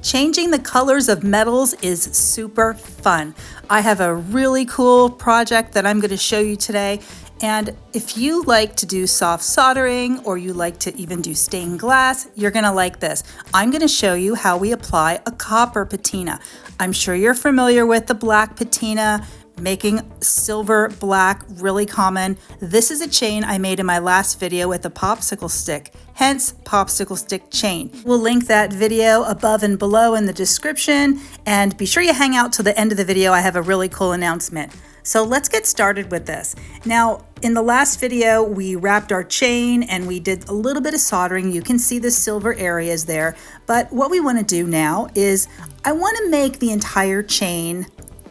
Changing the colors of metals is super fun. I have a really cool project that I'm going to show you today. And if you like to do soft soldering or you like to even do stained glass, you're going to like this. I'm going to show you how we apply a copper patina. I'm sure you're familiar with the black patina. Making silver black really common. This is a chain I made in my last video with a popsicle stick, hence popsicle stick chain. We'll link that video above and below in the description, and be sure you hang out till the end of the video. I have a really cool announcement. So let's get started with this. Now, in the last video, we wrapped our chain and we did a little bit of soldering. You can see the silver areas there, but what we want to do now is I want to make the entire chain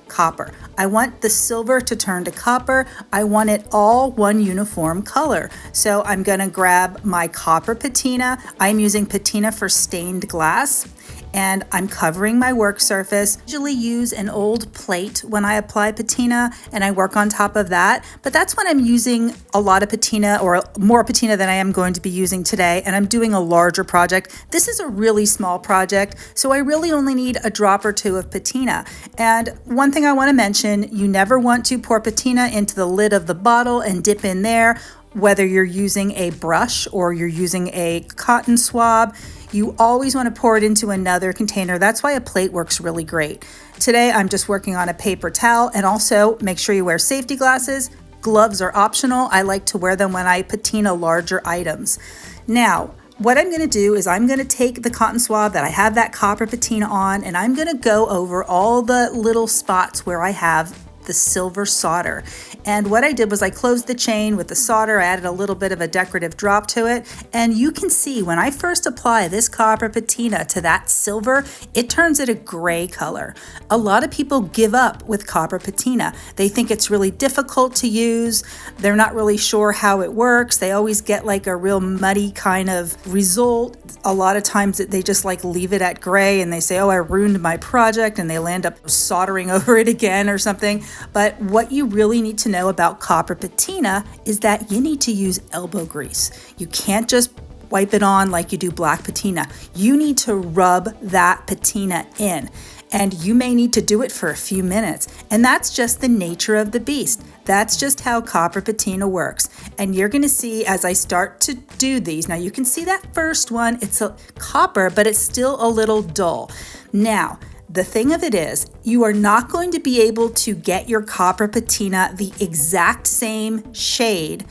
copper. I want the silver to turn to copper. I want it all one uniform color. So I'm going to grab my copper patina. I'm using patina for stained glass, and I'm covering my work surface. I usually use an old plate when I apply patina and I work on top of that, but that's when I'm using a lot of patina or more patina than I am going to be using today, and I'm doing a larger project. This is a really small project, so I really only need a drop or two of patina. And one thing I want to mention, you never want to pour patina into the lid of the bottle and dip in there, whether you're using a brush or you're using a cotton swab. You always want to pour it into another container. That's why a plate works really great. Today, I'm just working on a paper towel, and also make sure you wear safety glasses. Gloves are optional. I like to wear them when I patina larger items. Now, what I'm going to do is I'm going to take the cotton swab that I have that copper patina on, and I'm going to go over all the little spots where I have the silver solder. And what I did was I closed the chain with the solder, I added a little bit of a decorative drop to it, and you can see when I first apply this copper patina to that silver, it turns it a gray color. A lot of people give up with copper patina. They think it's really difficult to use. They're not really sure how it works. They always get like a real muddy kind of result. A lot of times they just like leave it at gray and they say, oh, I ruined my project, and they land up soldering over it again or something. But what you really need to know about copper patina is that you need to use elbow grease. You can't just wipe it on like you do black patina. You need to rub that patina in, and you may need to do it for a few minutes. And that's just the nature of the beast. That's just how copper patina works. And you're going to see as I start to do these. Now you can see that first one, it's a copper, but it's still a little dull. Now, the thing of it is, you are not going to be able to get your copper patina the exact same shade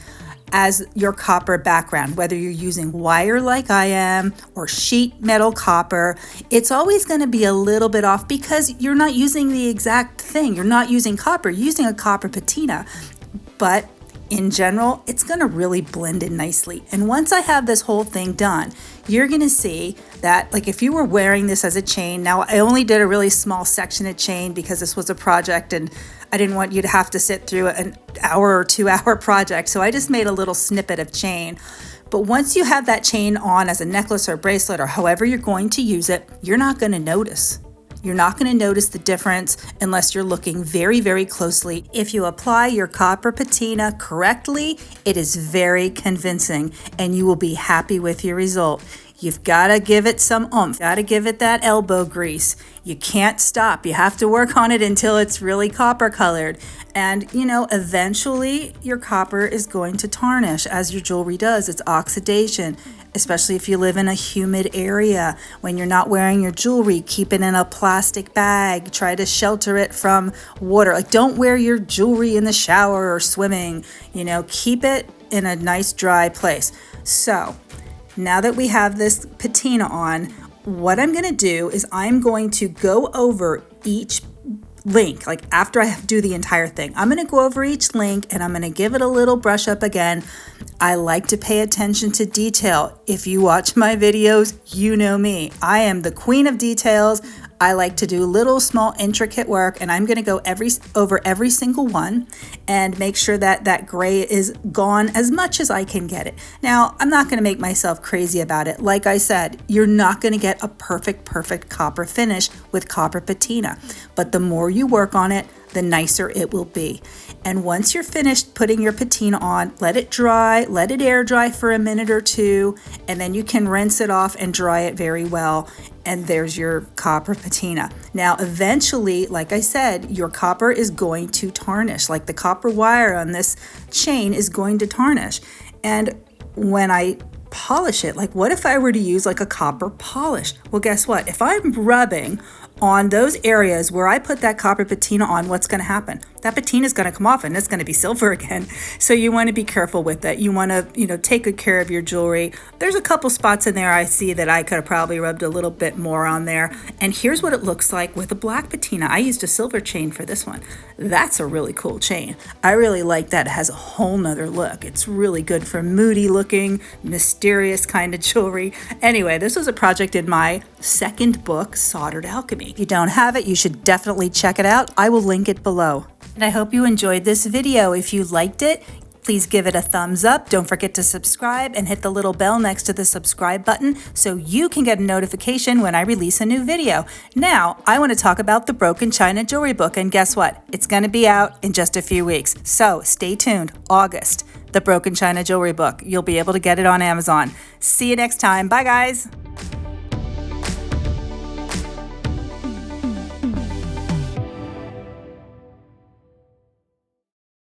as your copper background, whether you're using wire like I am or sheet metal copper. It's always going to be a little bit off because you're not using the exact thing. You're not using copper, you're using a copper patina. But in general, it's going to really blend in nicely. And once I have this whole thing done, you're going to see that, like, if you were wearing this as a chain, now I only did a really small section of chain because this was a project and I didn't want you to have to sit through an hour or 2 hour project. So I just made a little snippet of chain. But once you have that chain on as a necklace or bracelet or however you're going to use it, you're not going to notice. You're not going to notice the difference unless you're looking very, very closely. If you apply your copper patina correctly, it is very convincing and you will be happy with your result. You've got to give it some oomph, got to give it that elbow grease. You can't stop. You have to work on it until it's really copper colored. And you know, eventually your copper is going to tarnish as your jewelry does. It's oxidation, especially if you live in a humid area. When you're not wearing your jewelry, keep it in a plastic bag. Try to shelter it from water. Like, don't wear your jewelry in the shower or swimming. You know, keep it in a nice dry place. So now that we have this patina on, what I'm going to do is I'm going to go over each link. Like, after I do the entire thing, I'm going to go over each link and I'm going to give it a little brush up again. I like to pay attention to detail. If you watch my videos, you know me. I am the queen of details. I like to do little small intricate work, and I'm going to go over every single one and make sure that that gray is gone as much as I can get it. Now, I'm not going to make myself crazy about it. Like I said, you're not going to get a perfect copper finish with copper patina, but the more you work on it, the nicer it will be. And once you're finished putting your patina on, let it dry, let it air dry for a minute or two, and then you can rinse it off and dry it very well. And there's your copper patina. Now, eventually, like I said, your copper is going to tarnish, like the copper wire on this chain is going to tarnish. And when I polish it, like what if I were to use like a copper polish? Well, guess what? If I'm rubbing on those areas where I put that copper patina on, what's going to happen? That patina is going to come off and it's going to be silver again. So you want to be careful with that. You want to, take good care of your jewelry. There's a couple spots in there I see that I could have probably rubbed a little bit more on there. And here's what it looks like with a black patina. I used a silver chain for this one. That's a really cool chain. I really like that. It has a whole nother look. It's really good for moody looking, mysterious kind of jewelry. Anyway, this was a project in my second book, Soldered Alchemy. If you don't have it, you should definitely check it out. I will link it below. And I hope you enjoyed this video. If you liked it, please give it a thumbs up. Don't forget to subscribe and hit the little bell next to the subscribe button so you can get a notification when I release a new video. Now, I want to talk about the Broken China Jewelry book, and guess what? It's going to be out in just a few weeks. So stay tuned. August, the Broken China Jewelry book. You'll be able to get it on Amazon. See you next time. Bye, guys.